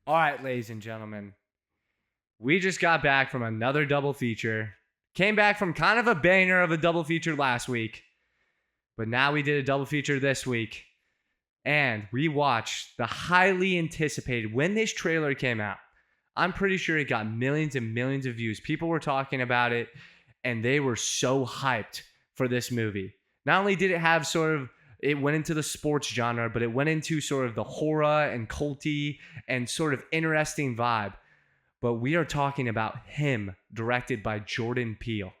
All right, ladies and gentlemen, we just got back from another double feature. Came back from kind of a banger of a double feature last week, but now we did a double feature this week. And we watched the highly anticipated, when this trailer came out, I'm pretty sure it got millions and millions of views. People were talking about it, and they were so hyped for this movie. Not only did it have it went into the sports genre, but it went into sort of the horror and culty and sort of interesting vibe. But we are talking about Him, directed by Jordan Peele.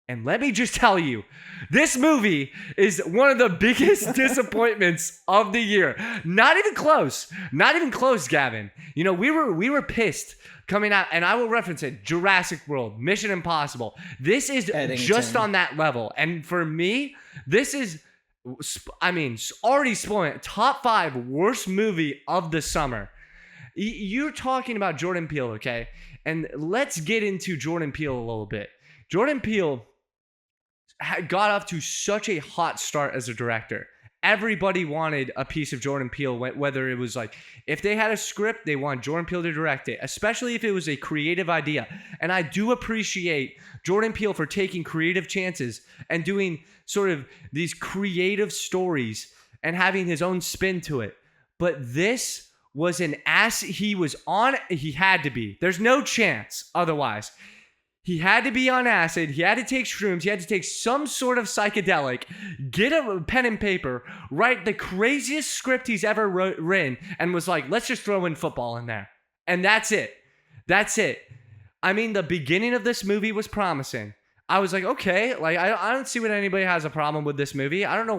And let me just tell you, this movie is one of the biggest disappointments of the year. Not even close. Not even close, Gavin. You know, we were pissed coming out, and I will reference it, Jurassic World, Mission Impossible. This is just on that level. And for me, this is, already spoiling top 5 worst movie of the summer. You're talking about Jordan Peele, okay? And let's get into Jordan Peele a little bit. Jordan Peele got off to such a hot start as a director. Everybody wanted a piece of Jordan Peele, whether it was like, if they had a script, they want Jordan Peele to direct it, especially if it was a creative idea. And I do appreciate Jordan Peele for taking creative chances and doing sort of these creative stories and having his own spin to it. But this was an ass. He had to be. There's no chance otherwise. He had to be on acid. He had to take shrooms. He had to take some sort of psychedelic, get a pen and paper, write the craziest script he's ever written, and was like, let's just throw in football in there. And that's it. That's it. I mean, the beginning of this movie was promising. I was like, okay, like I don't see what anybody has a problem with this movie. I don't know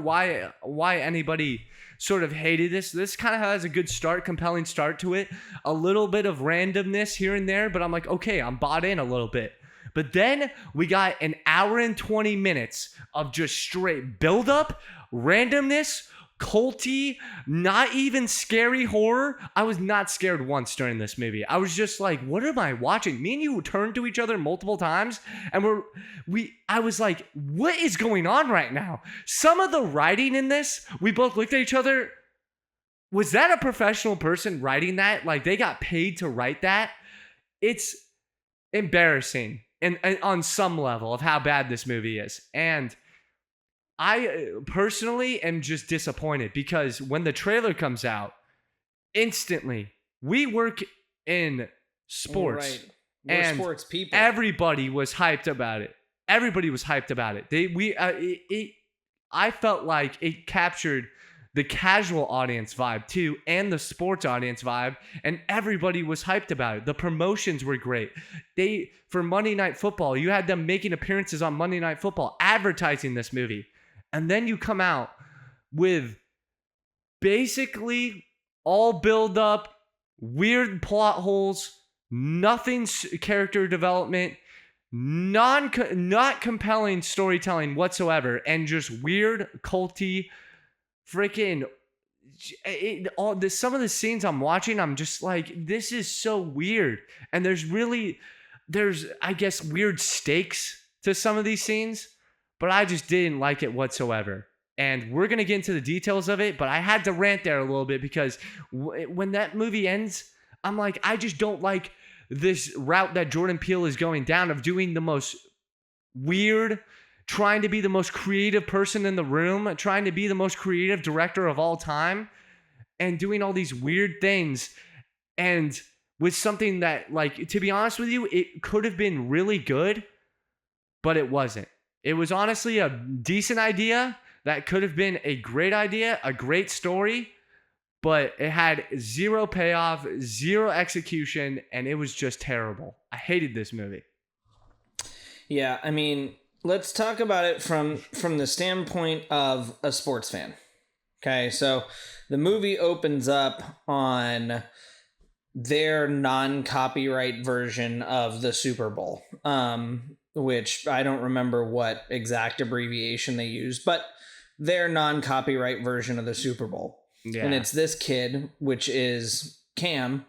why anybody sort of hated this. This kind of has a good start, compelling start to it. A little bit of randomness here and there, but I'm like, okay, I'm bought in a little bit. But then we got an hour and 20 minutes of just straight buildup, randomness, culty, not even scary horror. I was not scared once during this movie. I was just like, what am I watching? Me and you turned to each other multiple times, and I was like, what is going on right now? Some of the writing in this, we both looked at each other. Was that a professional person writing that? Like, they got paid to write that? It's embarrassing. And on some level of how bad this movie is. And I personally am just disappointed because when the trailer comes out, instantly, we work in sports. Right. We're sports people. Everybody was hyped about it. Everybody was hyped about it. I felt like it captured the casual audience vibe too, and the sports audience vibe, and everybody was hyped about it. The promotions were great. For Monday Night Football, you had them making appearances on Monday Night Football, advertising this movie. And then you come out with basically all build up, weird plot holes, nothing character development, not compelling storytelling whatsoever, and just weird, culty, freaking some of the scenes I'm watching, I'm just like, this is so weird. And there's I guess weird stakes to some of these scenes, but I just didn't like it whatsoever. And we're going to get into the details of it, but I had to rant there a little bit because when that movie ends, I'm like, I just don't like this route that Jordan Peele is going down of doing the most weird, trying to be the most creative person in the room, trying to be the most creative director of all time, and doing all these weird things. And with something that, like, to be honest with you, it could have been really good, but it wasn't. It was honestly a decent idea that could have been a great idea, a great story, but it had zero payoff, zero execution, and it was just terrible. I hated this movie. Yeah, I mean, let's talk about it from the standpoint of a sports fan. Okay, so the movie opens up on their non-copyright version of the Super Bowl, which I don't remember what exact abbreviation they used, but their non-copyright version of the Super Bowl. Yeah. And it's this kid, which is Cam,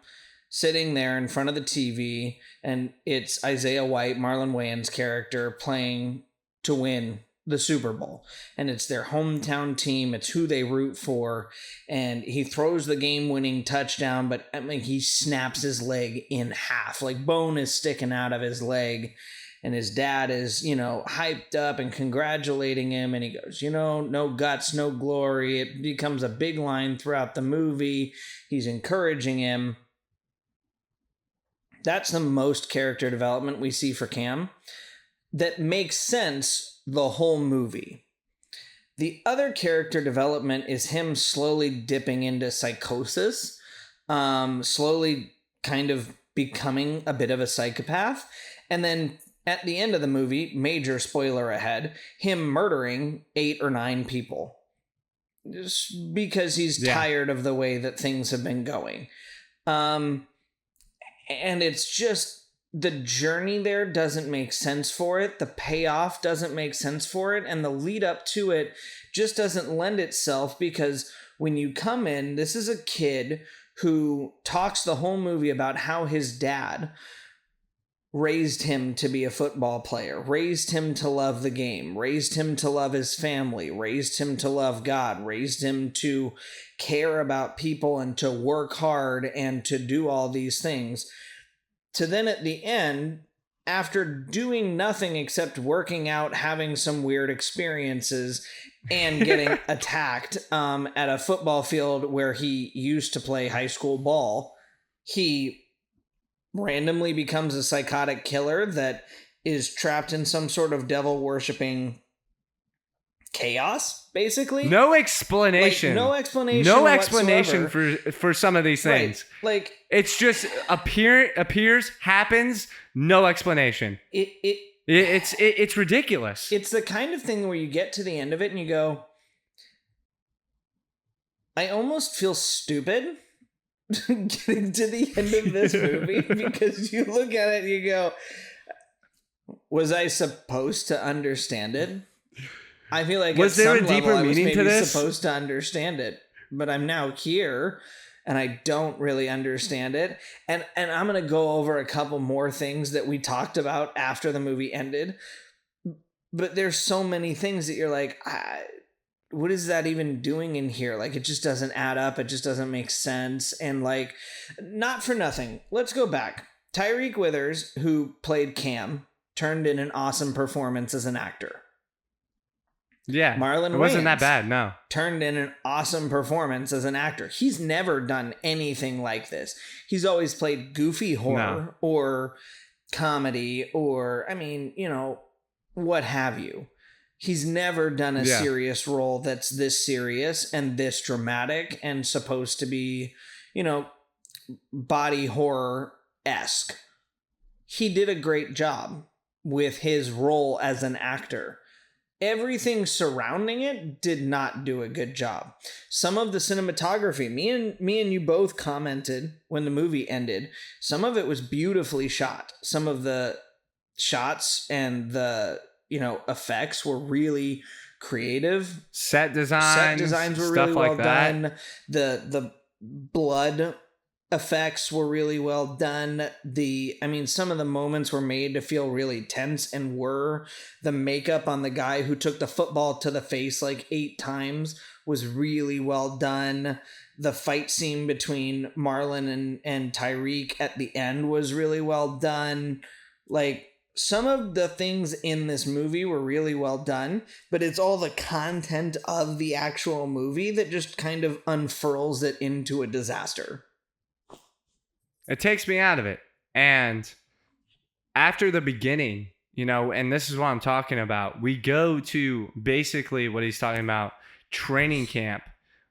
sitting there in front of the TV, and it's Isaiah White, Marlon Wayans' character, playing to win the Super Bowl, and it's their hometown team. It's who they root for, and he throws the game-winning touchdown, but I mean, he snaps his leg in half. Like, bone is sticking out of his leg, and his dad is, hyped up and congratulating him, and he goes, no guts, no glory. It becomes a big line throughout the movie. He's encouraging him. That's the most character development we see for Cam that makes sense the whole movie. The other character development is him slowly dipping into psychosis, slowly kind of becoming a bit of a psychopath, and then at the end of the movie, major spoiler ahead, him murdering 8 or 9 people just because he's tired of the way that things have been going. And it's just, the journey there doesn't make sense for it. The payoff doesn't make sense for it. And the lead up to it just doesn't lend itself, because when you come in, this is a kid who talks the whole movie about how his dad raised him to be a football player, raised him to love the game, raised him to love his family, raised him to love God, raised him to care about people and to work hard and to do all these things. To then at the end, after doing nothing except working out, having some weird experiences, and getting attacked at a football field where he used to play high school ball, he randomly becomes a psychotic killer that is trapped in some sort of devil-worshipping chaos, basically. No explanation. No explanation for some of these things. Right. It's just appears, happens, no explanation. It's ridiculous. It's the kind of thing where you get to the end of it and you go, I almost feel stupid getting to the end of this movie, because you look at it and you go, was I supposed to understand it? I feel like was there a deeper meaning to this? Supposed to understand it, but I'm now here and I don't really understand it. And I'm going to go over a couple more things that we talked about after the movie ended. But there's so many things that you're like, what is that even doing in here? Like, it just doesn't add up. It just doesn't make sense. And like, not for nothing. Let's go back. Tyreek Withers, who played Cam, turned in an awesome performance as an actor. Yeah, Marlon it wasn't that bad, no. Turned in an awesome performance as an actor. He's never done anything like this. He's always played goofy horror or comedy or, what have you. He's never done a serious role that's this serious and this dramatic and supposed to be, body horror-esque. He did a great job with his role as an actor. Everything surrounding it did not do a good job. Some of the cinematography, me and you both commented when the movie ended, some of it was beautifully shot. Some of the shots and the, effects were really creative. Set designs were really well done. The blood effects were really well done. Some of the moments were made to feel really tense and were. The makeup on the guy who took the football to the face like 8 times was really well done. The fight scene between Marlon and Tyreek at the end was really well done. Like, some of the things in this movie were really well done, but it's all the content of the actual movie that just kind of unfurls it into a disaster. It takes me out of it. And after the beginning, and this is what I'm talking about, we go to basically what he's talking about, training camp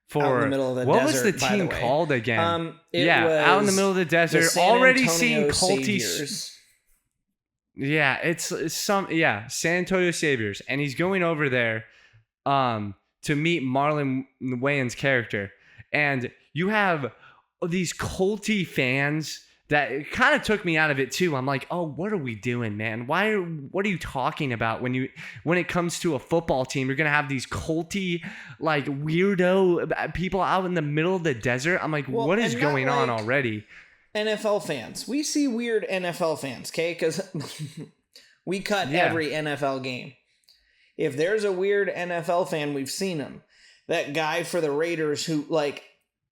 for out in the middle of the what desert, was the team called again? Out in the middle of the desert, already seeing culty. San Antonio Saviors, and he's going over there to meet Marlon Wayans' character, and you have these culty fans that kind of took me out of it too. I'm like, oh, what are we doing, man? What are you talking about when it comes to a football team? You're gonna have these culty, like, weirdo people out in the middle of the desert. I'm like, what is going on already? NFL fans, we see weird NFL fans, okay? Because we cut every NFL game. If there's a weird NFL fan, we've seen him. That guy for the Raiders who like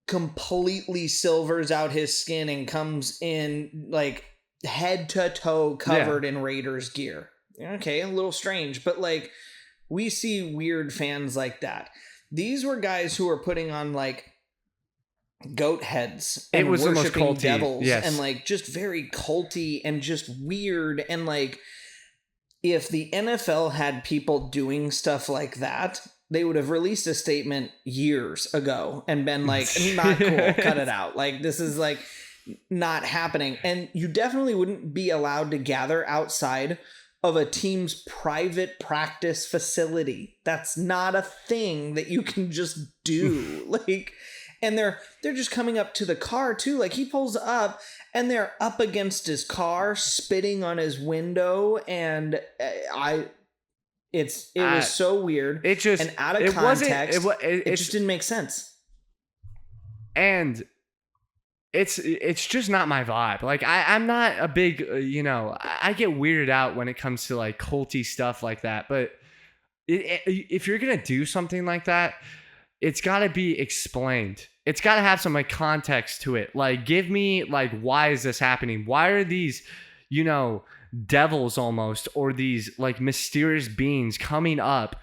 completely silvers out his skin and comes in like head to toe covered in Raiders gear. Okay, a little strange, but like we see weird fans like that. These were guys who were putting on like goat heads and it was worshiping almost culty. devils Yes. and like just very culty and just weird. And like if the NFL had people doing stuff like that, they would have released a statement years ago and been like, not cool, cut it out. Like this is like not happening. And you definitely wouldn't be allowed to gather outside of a team's private practice facility. That's not a thing that you can just do. Like, and they're just coming up to the car too. Like he pulls up and they're up against his car, spitting on his window, and it was so weird. It just and out of context. It just didn't make sense. And it's just not my vibe. Like I'm not a big, I get weirded out when it comes to like culty stuff like that. But if you're going to do something like that, it's got to be explained. It's got to have some like context to it. Like give me like, why is this happening? Why are these, devils almost, or these like mysterious beings coming up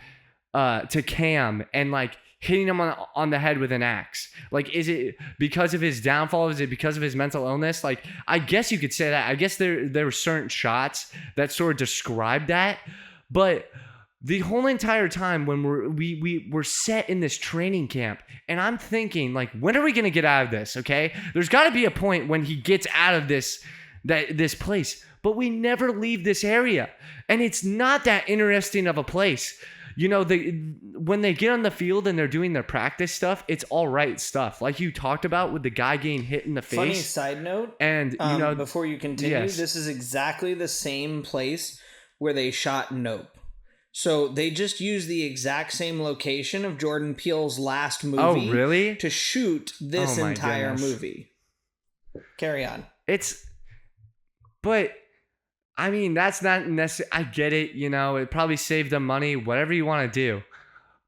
to Cam and like hitting him on the head with an axe? Like, is it because of his downfall? Is it because of his mental illness? Like, I guess you could say that. I guess there were certain shots that sort of describe that. But the whole entire time when we're set in this training camp, and I'm thinking, like, when are we going to get out of this, okay? There's got to be a point when he gets out of this place. But we never leave this area. And it's not that interesting of a place. When they get on the field and they're doing their practice stuff, it's all right stuff. Like you talked about with the guy getting hit in the face. Funny side note. And, before you continue, yes. This is exactly the same place where they shot Nope. So they just used the exact same location of Jordan Peele's last movie. Oh, really? To shoot this entire goodness. movie. Carry on. But I mean, that's not necessary. I get it. It probably saved them money, whatever you want to do.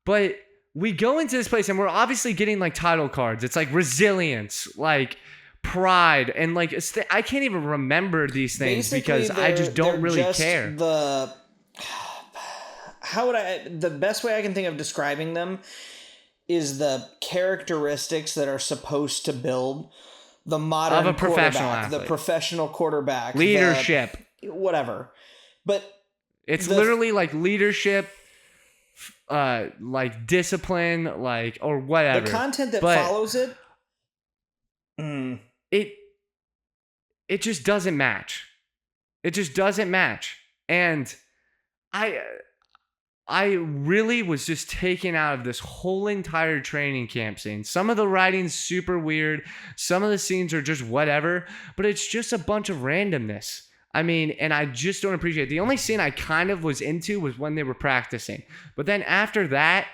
But we go into this place and we're obviously getting like title cards. It's like resilience, like pride. And like, I can't even remember these things because I just don't really care. The best way I can think of describing them is the characteristics that are supposed to build the modern of a professional quarterback, athlete. the professional quarterback, leadership, whatever. But it's literally like leadership, like discipline, like, or whatever. The content that follows it, it just doesn't match. It just doesn't match. And I really was just taken out of this whole entire training camp scene. Some of the writing's super weird. Some of the scenes are just whatever, but it's just a bunch of randomness. I mean, and I just don't appreciate it. The only scene I kind of was into was when they were practicing. But then after that,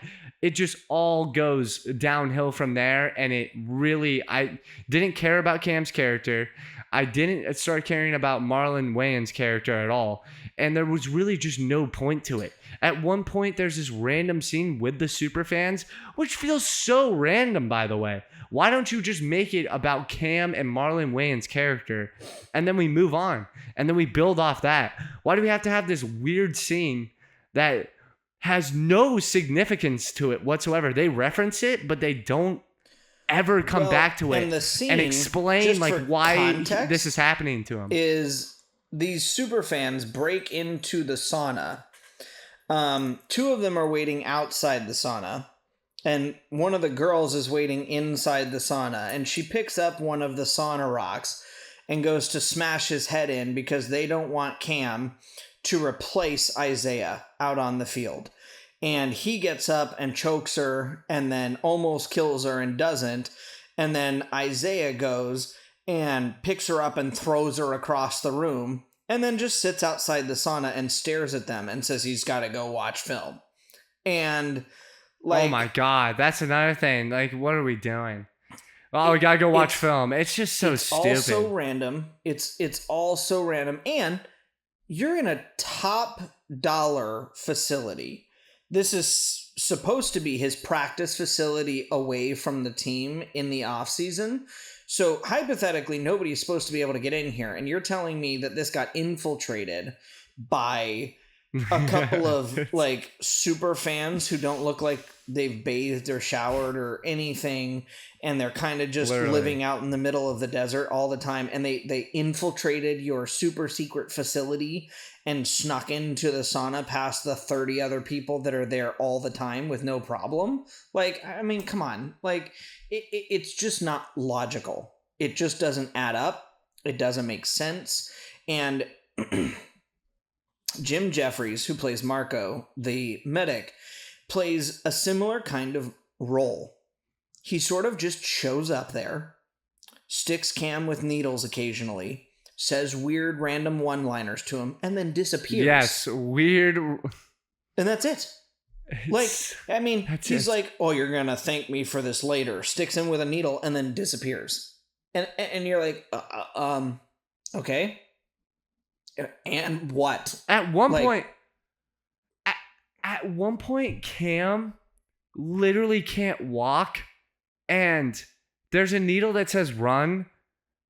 it just all goes downhill from there. And I didn't care about Cam's character. I didn't start caring about Marlon Wayans' character at all. And there was really just no point to it. At one point, there's this random scene with the superfans, which feels so random, by the way. Why don't you just make it about Cam and Marlon Wayans' character, and then we move on, and then we build off that? Why do we have to have this weird scene that has no significance to it whatsoever? They reference it, but they don't ever come back to it and explain like why this is happening to him. Is these superfans break into the sauna. Two of them are waiting outside the sauna, and one of the girls is waiting inside the sauna, and she picks up one of the sauna rocks and goes to smash his head in because they don't want Cam to replace Isaiah out on the field. And he gets up and chokes her and then almost kills her and doesn't. And then Isaiah goes and picks her up and throws her across the room. And then just sits outside the sauna and stares at them and says he's got to go watch film. And like, oh my God, that's another thing. Like, what are we doing? Oh, we got to go watch film. It's just so stupid. It's all so random. It's all so random. And you're in a top dollar facility. this is supposed to be his practice facility away from the team in the off season. So hypothetically, nobody's supposed to be able to get in here. And you're telling me that this got infiltrated by a couple of like super fans who don't look like they've bathed or showered or anything, and they're kind of just living out in the middle of the desert all the time, and they infiltrated your super secret facility and snuck into the sauna past the 30 other people that are there all the time with no problem. Like, I mean, come on. Like, it's just not logical. It just doesn't add up. It doesn't make sense. And Jim Jeffries, who plays Marco, the medic, plays a similar kind of role. He sort of just shows up there, sticks Cam with needles occasionally, says weird random one-liners to him, and then disappears. Yes, weird. And that's it. Like, I mean, he's like, oh, you're going to thank me for this later. Sticks him with a needle and then disappears. And you're like, okay. And what? At one point, at one point, Cam literally can't walk, and there's a needle that says run.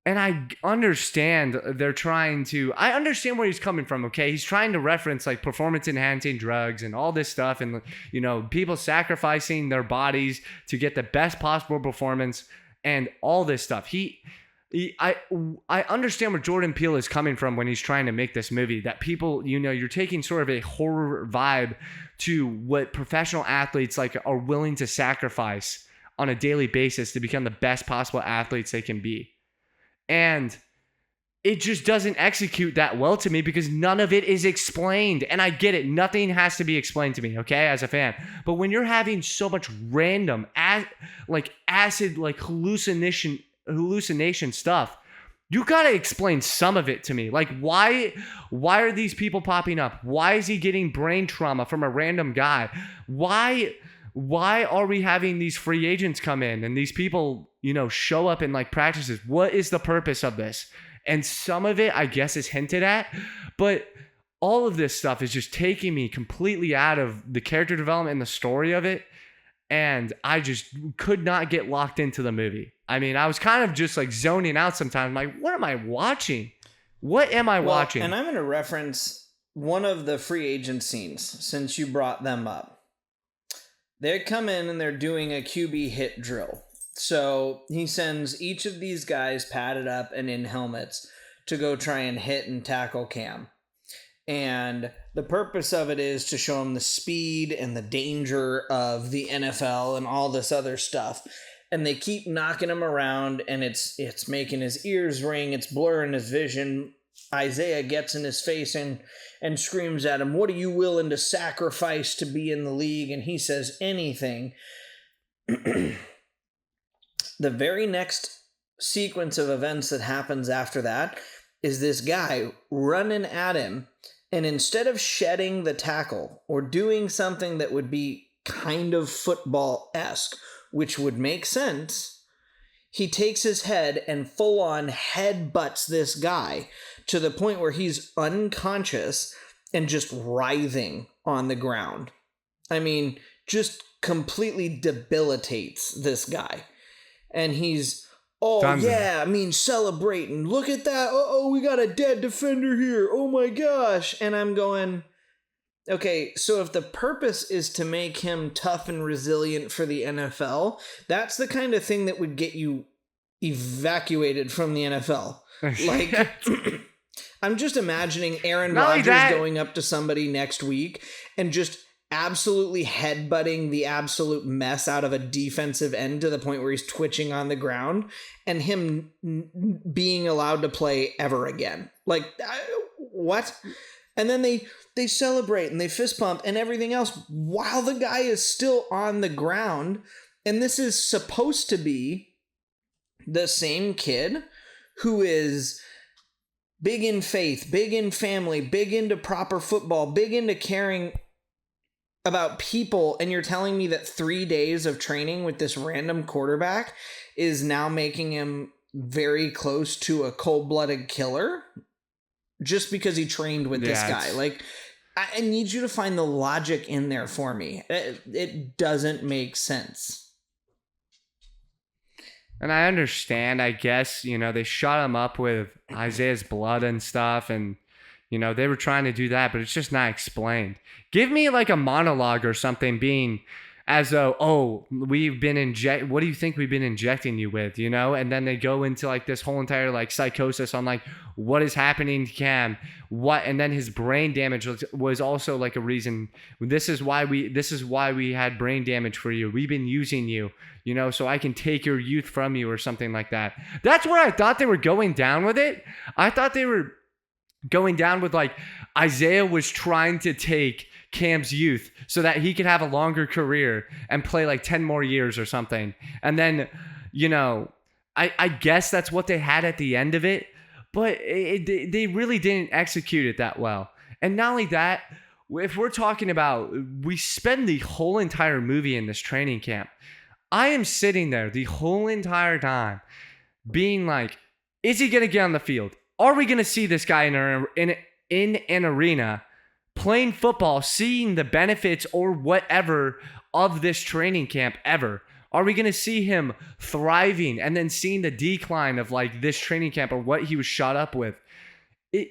And I understand I understand where he's coming from, okay? He's trying to reference like performance enhancing drugs and all this stuff, and, you know, people sacrificing their bodies to get the best possible performance and all this stuff. I understand where Jordan Peele is coming from when he's trying to make this movie, that people, you know, you're taking sort of a horror vibe to what professional athletes like are willing to sacrifice on a daily basis to become the best possible athletes they can be. And it just doesn't execute that well to me because none of it is explained. And I get it. Nothing has to be explained to me, okay, as a fan. But when you're having so much random acid, like hallucination stuff, you got to explain some of it to me. Like, why are these people popping up? Why is he getting brain trauma from a random guy? Why are we having these free agents come in and these people, you know, show up in like practices? What is the purpose of this? And some of it, I guess, is hinted at, but all of this stuff is just taking me completely out of the character development and the story of it. And I just could not get locked into the movie. I mean, I was kind of just like zoning out sometimes. I'm like, what am I watching? What am I watching? And I'm going to reference one of the free agent scenes since you brought them up. They come in and they're doing a QB hit drill. So he sends each of these guys padded up and in helmets to go try and hit and tackle Cam. And the purpose of it is to show him the speed and the danger of the NFL and all this other stuff. And they keep knocking him around, and it's making his ears ring. It's blurring his vision. Isaiah gets in his face and screams at him, "What are you willing to sacrifice to be in the league?" And he says, "Anything." The very next sequence of events that happens after that is this guy running at him, and instead of shedding the tackle or doing something that would be kind of football-esque, which would make sense, he takes his head and full-on headbutts this guy to the point where he's unconscious and just writhing on the ground. I mean, just completely debilitates this guy. And he's, celebrating. Look at that. Oh, we got a dead defender here. Oh my gosh. And I'm going, okay, so if the purpose is to make him tough and resilient for the NFL, that's the kind of thing that would get you evacuated from the NFL. Like, I'm just imagining Aaron Rodgers going up to somebody next week and just absolutely headbutting the absolute mess out of a defensive end to the point where he's twitching on the ground, and him being allowed to play ever again. Like, what? And then they celebrate and they fist pump and everything else while the guy is still on the ground. And this is supposed to be the same kid who is big in faith, big in family, big into proper football, big into caring about people. And you're telling me that 3 days of training with this random quarterback is now making him very close to a cold-blooded killer just because he trained with this guy. Like, I need you to find the logic in there for me. It doesn't make sense. And I understand, I guess, they shot him up with Isaiah's blood and stuff, and, they were trying to do that, but it's just not explained. Give me like a monologue or something being as though, oh, what do you think we've been injecting you with, And then they go into like this whole entire like psychosis on like what is happening to Cam, and then his brain damage was also like a reason. This is why we had brain damage for you. We've been using you, so I can take your youth from you or something like that. That's where I thought they were going down with it. I thought they were going down with like Isaiah was trying to take Cam's youth so that he could have a longer career and play like 10 more years or something. And then, I guess that's what they had at the end of it, but they really didn't execute it that well. And not only that, if we're talking about, we spend the whole entire movie in this training camp. I am sitting there the whole entire time being like, is he going to get on the field? Are we going to see this guy in an arena playing football, seeing the benefits or whatever of this training camp ever? Are we going to see him thriving and then seeing the decline of like this training camp or what he was shot up with?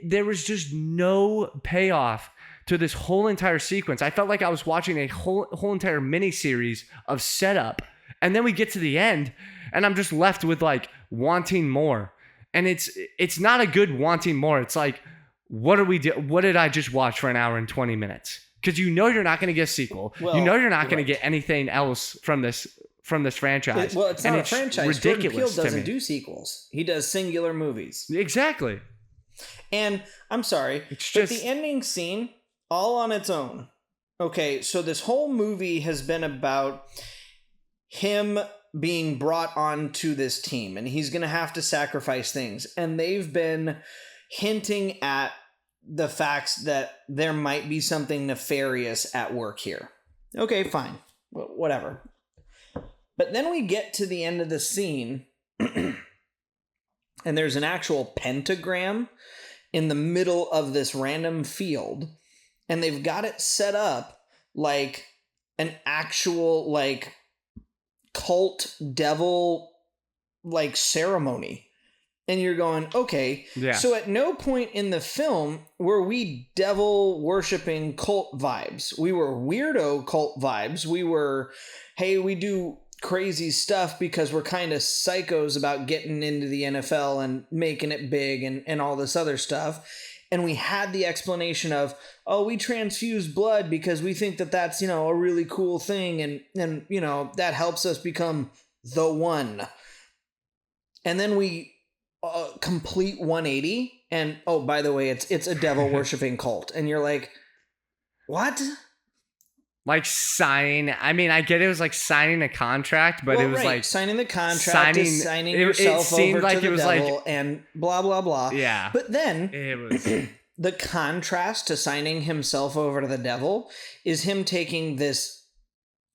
There was just no payoff to this whole entire sequence. I felt like I was watching a whole entire mini series of setup, and then we get to the end and I'm just left with like wanting more. And it's not a good wanting more. It's like, what did I just watch for an hour and 20 minutes? Because you're not going to get a sequel. Well, you're not going to get anything else from this franchise. It's not a franchise. Ridiculous. Jordan Peele doesn't do sequels. He does singular movies. Exactly. And I'm sorry, but the ending scene, all on its own. Okay, so this whole movie has been about him being brought onto this team, and he's going to have to sacrifice things. And they've been hinting at the facts that there might be something nefarious at work here. Okay, fine. Whatever. But then we get to the end of the scene, and there's an actual pentagram in the middle of this random field, and they've got it set up like an actual like cult devil like ceremony. And you're going, okay, yeah. So at no point in the film were we devil worshipping cult vibes. We were weirdo cult vibes. We were, hey, we do crazy stuff because we're kind of psychos about getting into the NFL and making it big and all this other stuff. And we had the explanation of, oh, we transfuse blood because we think that that's, a really cool thing. And that helps us become the one. And then we complete 180. And, oh, by the way, it's a devil worshipping cult. And you're like, what? Like signing, I get it was like signing a contract, but it was like signing the contract, signing yourself over like to the devil, like, and blah, blah, blah. Yeah. But then it was the contrast to signing himself over to the devil is him taking this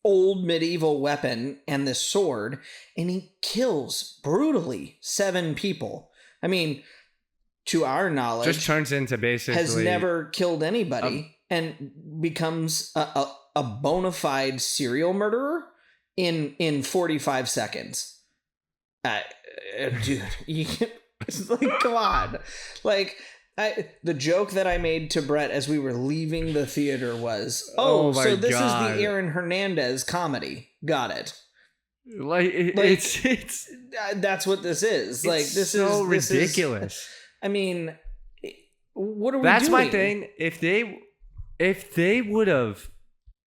old medieval weapon and this sword, and he kills brutally 7 people. To our knowledge, just turns into basically has never killed anybody and becomes a bona fide serial murderer in 45 seconds. Dude, it's like, come on. Like, the joke that I made to Brett as we were leaving the theater was, so this God. is the Aaron Hernandez comedy. Got it. It's that's what this is. Like, this so is ridiculous. What are we doing? That's my thing. If they would have,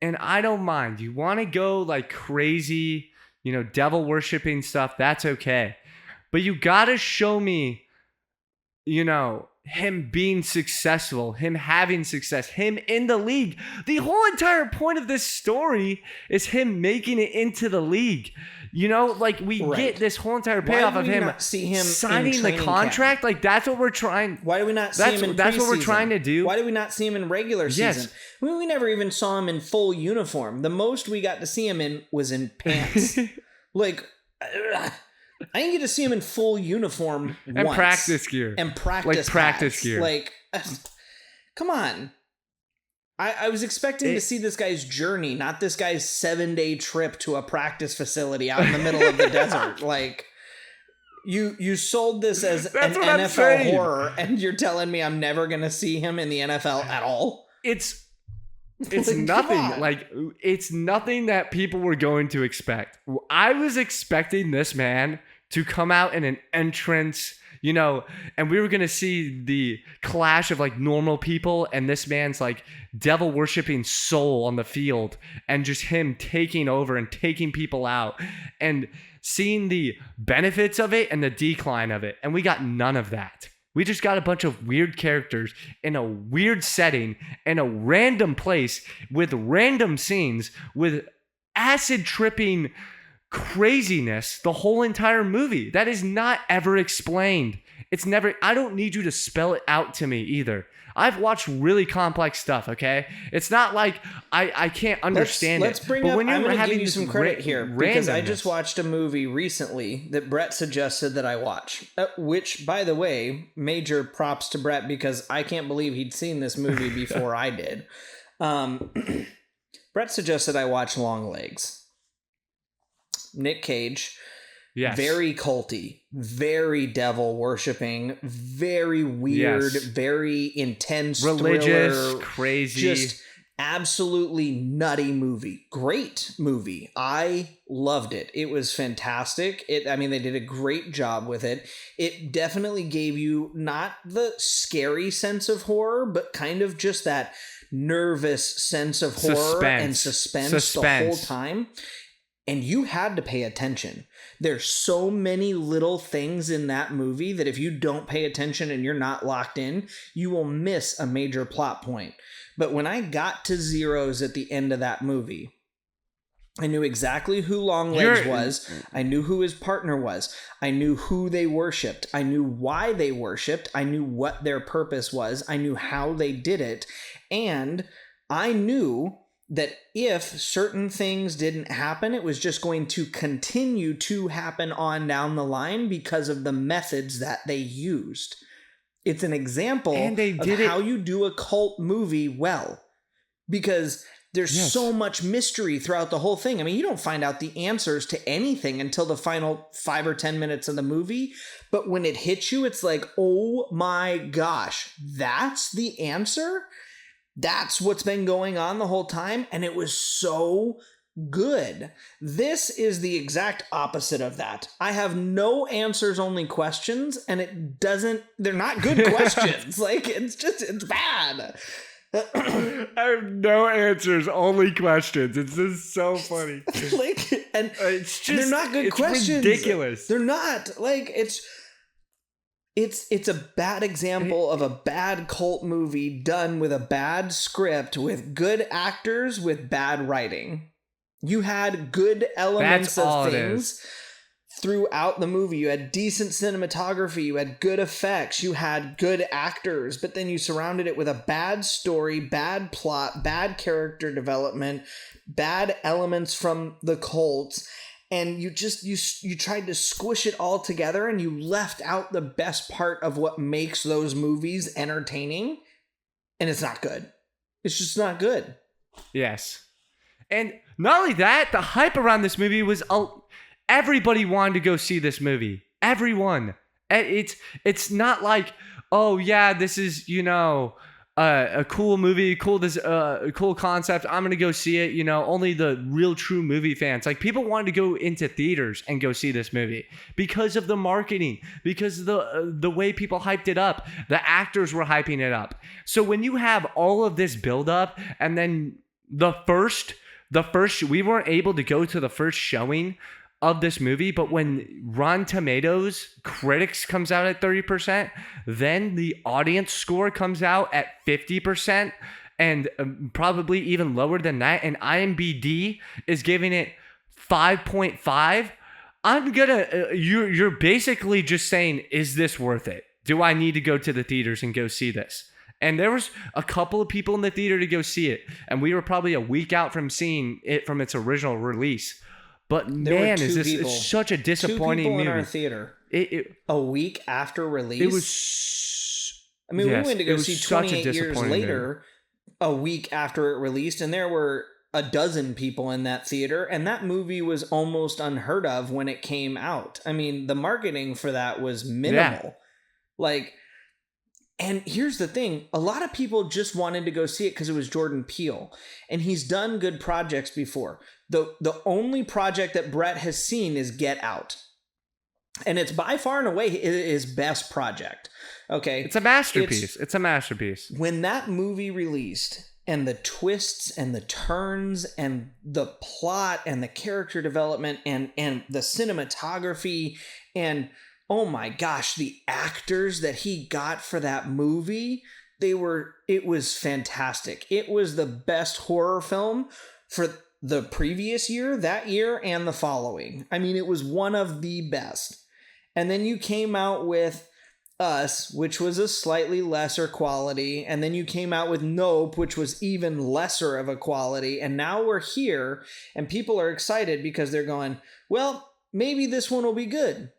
and I don't mind, you want to go like crazy, devil worshipping stuff, that's okay. But you got to show me, him being successful, him having success, him in the league. The whole entire point of this story is him making it into the league. We get this whole entire payoff of him signing the contract. Camp? Like, that's what we're trying. Why do we not see him in preseason? That's what we're trying to do. Why do we not see him in regular season? Yes. We never even saw him in full uniform. The most we got to see him in was in pants. I didn't get to see him in full uniform and once. Practice gear. And practice practice pads. gear. Like, come on. I was expecting to see this guy's journey, not this guy's 7-day trip to a practice facility out in the middle of the desert. Like, you sold this as an NFL horror, and you're telling me I'm never going to see him in the NFL at all? It's nothing. Like, it's nothing that people were going to expect. I was expecting this man to come out in an entrance, you know, and we were going to see the clash of like normal people and this man's like devil worshiping soul on the field, and just him taking over and taking people out, and seeing the benefits of it and the decline of it. And we got none of that. We just got a bunch of weird characters in a weird setting in a random place with random scenes with acid tripping craziness the whole entire movie. That is not ever explained. It's never, I don't need you to spell it out to me either. I've watched really complex stuff, okay? It's not like I can't understand let's it. Bring but up, when you're I'm going to give you this some credit here, because I randomness- just watched a movie recently that Brett suggested that I watch, which, by the way, major props to Brett, because I can't believe he'd seen this movie before I did. Brett suggested I watch Long Legs. Nick Cage. Yes. Very culty, very devil worshipping, very weird, very intense, religious, thriller, crazy, just absolutely nutty movie. Great movie. I loved it. It was fantastic. They did a great job with it. It definitely gave you not the scary sense of horror, but kind of just that nervous sense of horror and suspense the whole time. And you had to pay attention. There's so many little things in that movie that if you don't pay attention and you're not locked in, you will miss a major plot point. But when I got to zeros at the end of that movie, I knew exactly who Longlegs was. I knew who his partner was. I knew who they worshipped. I knew why they worshipped. I knew what their purpose was. I knew how they did it. And I knew that if certain things didn't happen, it was just going to continue to happen on down the line because of the methods that they used. It's an example of how you do a cult movie well, because there's so much mystery throughout the whole thing. I mean, you don't find out the answers to anything until the final 5 or 10 minutes of the movie. But when it hits you, it's like, oh my gosh, that's the answer? That's what's been going on the whole time, and it was so good. This is the exact opposite of that. I have no answers, only questions, and they're not good questions. Like, it's bad. I have no answers, only questions. It's just so funny. They're not good questions. Ridiculous. They're not. Like, It's a bad example of a bad cult movie done with a bad script, with good actors, with bad writing. You had good elements of things throughout the movie. You had decent cinematography. You had good effects. You had good actors. But then you surrounded it with a bad story, bad plot, bad character development, bad elements from the cult. And you tried to squish it all together, and you left out the best part of what makes those movies entertaining. And it's not good. It's just not good. Yes. And not only that, the hype around this movie was everybody wanted to go see this movie. Everyone. It's not like, oh yeah, this is, a cool movie, cool concept. I'm going to go see it. Only the real true movie fans. Like, people wanted to go into theaters and go see this movie because of the marketing, because of the way people hyped it up. The actors were hyping it up. So when you have all of this build up, and then the first, we weren't able to go to the first showing of this movie, but when Rotten Tomatoes critics comes out at 30%, then the audience score comes out at 50%, and probably even lower than that, and IMDb is giving it 5.5. I'm gonna you're basically just saying, is this worth it? Do I need to go to the theaters and go see this? And there was a couple of people in the theater to go see it, and we were probably a week out from seeing it from its original release. But man, it's such a disappointing 2 people movie. in our theater. A week after release. It was. We went to go see 28 years later, a week after it released, and there were a dozen people in that theater, and that movie was almost unheard of when it came out. I mean, the marketing for that was minimal. Yeah. Like, and here's the thing, a lot of people just wanted to go see it because it was Jordan Peele, and he's done good projects before. The only project that Brett has seen is Get Out, and it's by far and away his best project. Okay, It's a masterpiece. It's a masterpiece. When that movie released, and the twists and the turns and the plot and the character development and the cinematography and, oh my gosh, the actors that he got for that movie, it was fantastic. It was the best horror film for the previous year, that year, and the following. I mean, it was one of the best. And then you came out with Us, which was a slightly lesser quality, and then you came out with Nope, which was even lesser of a quality, and now we're here, and people are excited because they're going, well, maybe this one will be good.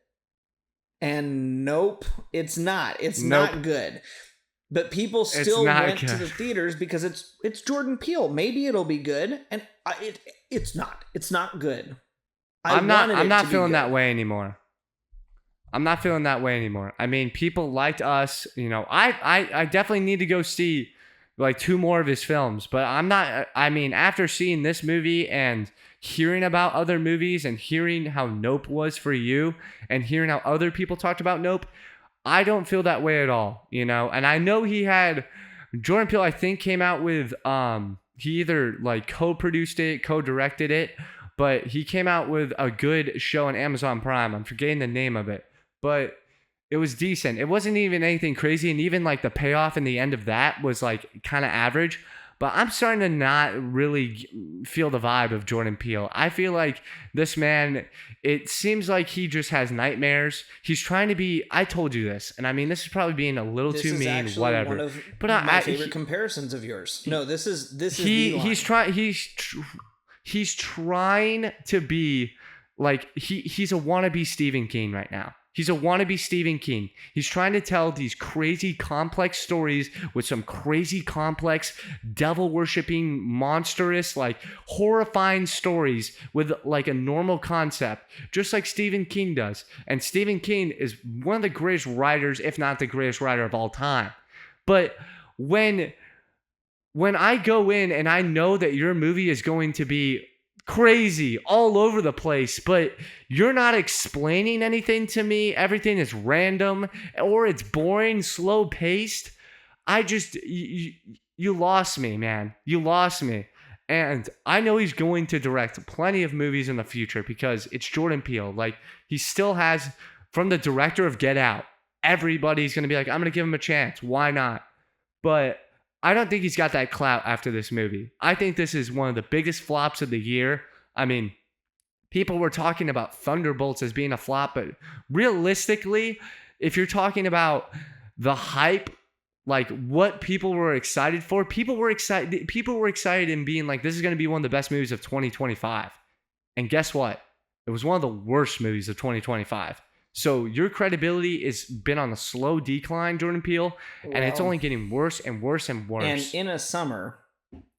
And nope, it's not. It's not good. But people still went to the theaters because it's Jordan Peele. Maybe it'll be good, and it's not. It's not good. I'm not feeling that way anymore. I'm not feeling that way anymore. I mean, people liked Us. You know, I definitely need to go see like 2 more of his films, but I'm not. I mean, after seeing this movie and hearing about other movies and hearing how Nope was for you and hearing how other people talked about Nope, I don't feel that way at all, you know? And I know Jordan Peele, I think, came out with, he either like co-produced it, co-directed it, but he came out with a good show on Amazon Prime. I'm forgetting the name of it, but it was decent. It wasn't even anything crazy. And even like the payoff in the end of that was like kind of average. But I'm starting to not really feel the vibe of Jordan Peele. I feel like this man, it seems like he just has nightmares. He's trying to be, I told you this, and I mean, this is probably being a little too mean, actually whatever. One of but my favorite comparisons of yours. No, this is the line. He's trying to be like, he's a wannabe Stephen King right now. He's a wannabe Stephen King. He's trying to tell these crazy complex stories with some crazy complex devil-worshipping, monstrous, like horrifying stories with like a normal concept, just like Stephen King does. And Stephen King is one of the greatest writers, if not the greatest writer of all time. But when I go in and I know that your movie is going to be crazy all over the place, but you're not explaining anything to me, everything is random or it's boring, slow paced, you lost me, man. You lost me. And I know he's going to direct plenty of movies in the future because it's Jordan Peele. Like, he still has, from the director of Get Out, everybody's going to be like, I'm going to give him a chance. Why not? But I don't think he's got that clout after this movie. I think this is one of the biggest flops of the year. I mean, people were talking about Thunderbolts as being a flop, but realistically, if you're talking about the hype, like what people were excited for, people were excited in being like, this is going to be one of the best movies of 2025. And guess what? It was one of the worst movies of 2025. So your credibility has been on a slow decline, Jordan Peele, and it's only getting worse and worse and worse. And in a summer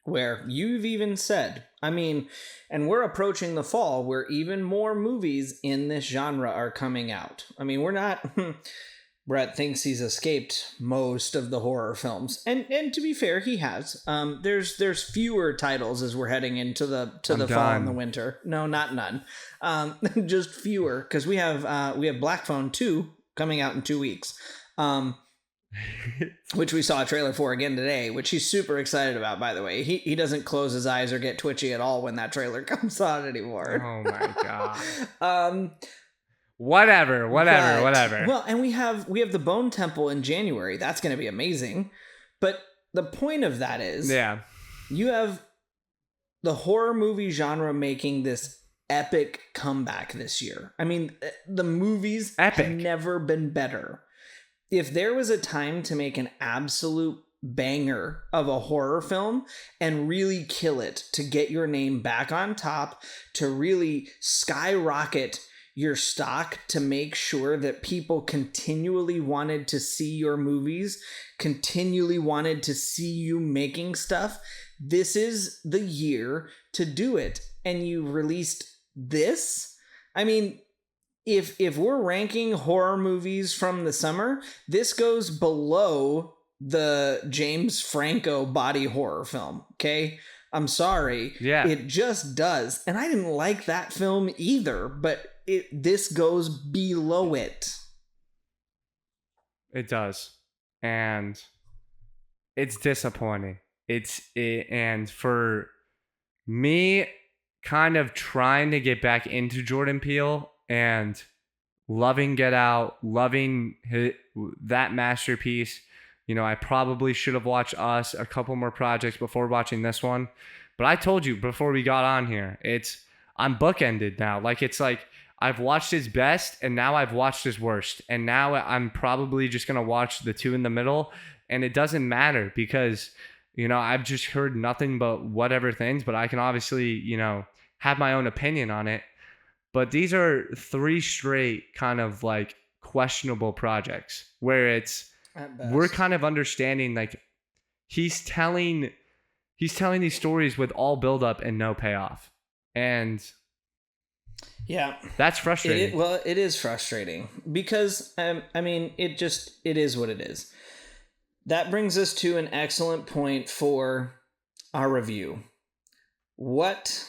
where you've even said, I mean, and we're approaching the fall where even more movies in this genre are coming out. I mean, we're not... Brett thinks he's escaped most of the horror films, and to be fair, he has. There's fewer titles as we're heading into the fall and the winter. No, not none. Just fewer, because we have Black Phone 2 coming out in 2 weeks, which we saw a trailer for again today, which he's super excited about. By the way, he doesn't close his eyes or get twitchy at all when that trailer comes on anymore. Oh my god. Whatever. Well, and we have the Bone Temple in January. That's going to be amazing. But the point of that is, you have the horror movie genre making this epic comeback this year. I mean, the movies have never been better. If there was a time to make an absolute banger of a horror film and really kill it, to get your name back on top, to really skyrocket your stock to make sure that people continually wanted to see your movies, continually wanted to see you making stuff, this is the year to do it. And you released this? I mean, if we're ranking horror movies from the summer, this goes below the James Franco body horror film, okay? I'm sorry. Yeah. It just does. And I didn't like that film either, but this goes below it. It does. And it's disappointing. And for me kind of trying to get back into Jordan Peele and loving Get Out, loving that masterpiece, you know, I probably should have watched Us, a couple more projects before watching this one. But I told you before we got on here, I'm bookended now. Like, it's like I've watched his best and now I've watched his worst. And now I'm probably just going to watch the two in the middle. And it doesn't matter because, you know, I've just heard nothing but whatever things. But I can obviously, you know, have my own opinion on it. But these are 3 straight kind of like questionable projects where we're kind of understanding, like, he's telling these stories with all buildup and no payoff. And yeah, that's frustrating. It is frustrating because, I mean, it is what it is. That brings us to an excellent point for our review. What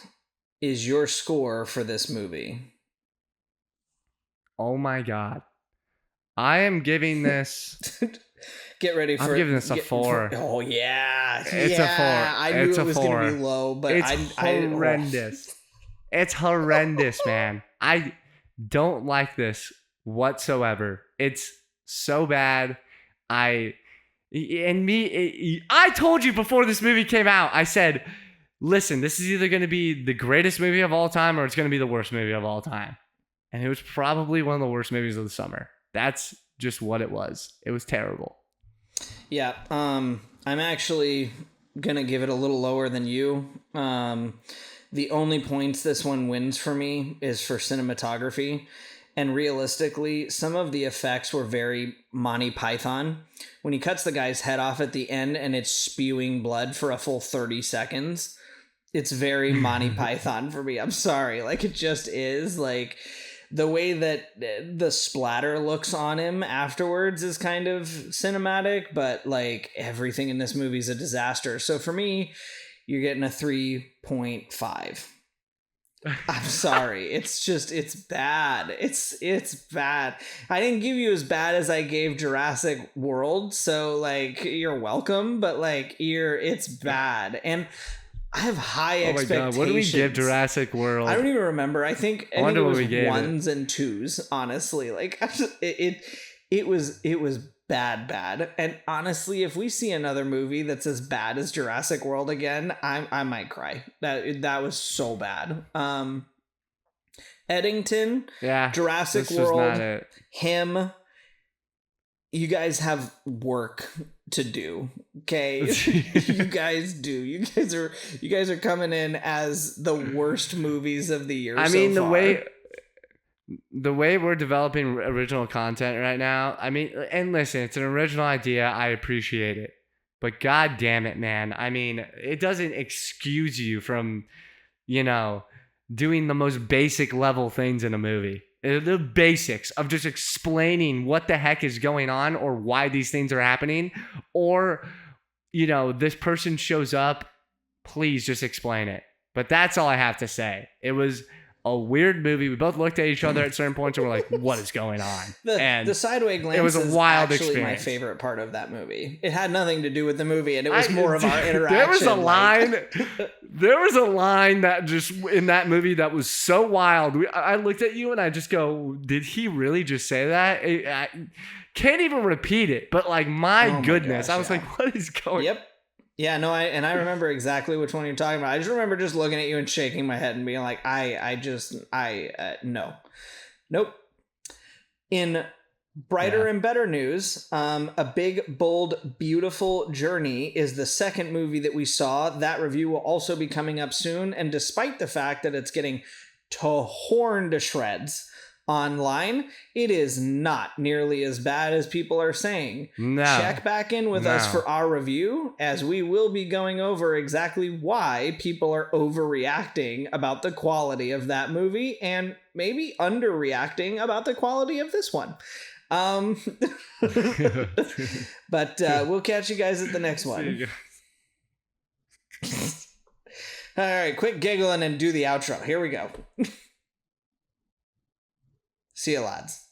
is your score for this movie? Oh my God. I am giving this... Get ready for it. I'm giving this a 4. Oh, yeah. It's a 4. I knew it was going to be low, but it's horrendous. It's horrendous, man. I don't like this whatsoever. It's so bad. I told you before this movie came out, I said, listen, this is either going to be the greatest movie of all time or it's going to be the worst movie of all time. And it was probably one of the worst movies of the summer. That's just what it was. It was terrible. Yeah. I'm actually going to give it a little lower than you. The only points this one wins for me is for cinematography. And realistically, some of the effects were very Monty Python. When he cuts the guy's head off at the end and it's spewing blood for a full 30 seconds, it's very Monty Python for me. I'm sorry. Like, it just is. Like, the way that the splatter looks on him afterwards is kind of cinematic, but like everything in this movie is a disaster. So for me, you're getting a 3.5. I'm sorry. It's bad. It's bad. I didn't give you as bad as I gave Jurassic World. So like, you're welcome, but like it's bad. And I have high expectations. Oh my God, what do we give Jurassic World? I don't even remember. I think it was 1s and 2s, honestly. Like, it was bad. And honestly, if we see another movie that's as bad as Jurassic World again, I might cry. That was so bad. Eddington, yeah, Jurassic World, him. You guys have work to do, okay? You guys do. You guys are coming in as the worst movies of the year. I mean, the way we're developing original content right now. I mean, and listen, it's an original idea. I appreciate it, but God damn it, man! I mean, it doesn't excuse you from, you know, doing the most basic level things in a movie. The basics of just explaining what the heck is going on or why these things are happening. Or, you know, this person shows up, please just explain it. But that's all I have to say. It was a weird movie. We both looked at each other at certain points and we're like, what is going on? The sideway glance it was a wild experience. My favorite part of that movie. It had nothing to do with the movie, and it was more of our interaction. There was a line. There was a line that just in that movie that was so wild. I looked at you and I just go, did he really just say that? I can't even repeat it, but like, my goodness. Gosh, I was like, what is going on? Yep. Yeah, no, I remember exactly which one you're talking about. I just remember just looking at you and shaking my head and being like, no. Nope. In brighter and better news, A Big, Bold, Beautiful Journey is the second movie that we saw. That review will also be coming up soon. And despite the fact that it's getting torn to shreds online, it is not nearly as bad as people are saying. No. Check back in with us No. for our review, as we will be going over exactly why people are overreacting about the quality of that movie and maybe underreacting about the quality of this one. But we'll catch you guys at the next one. All right, quit giggling and do the outro. Here we go. See you, lads.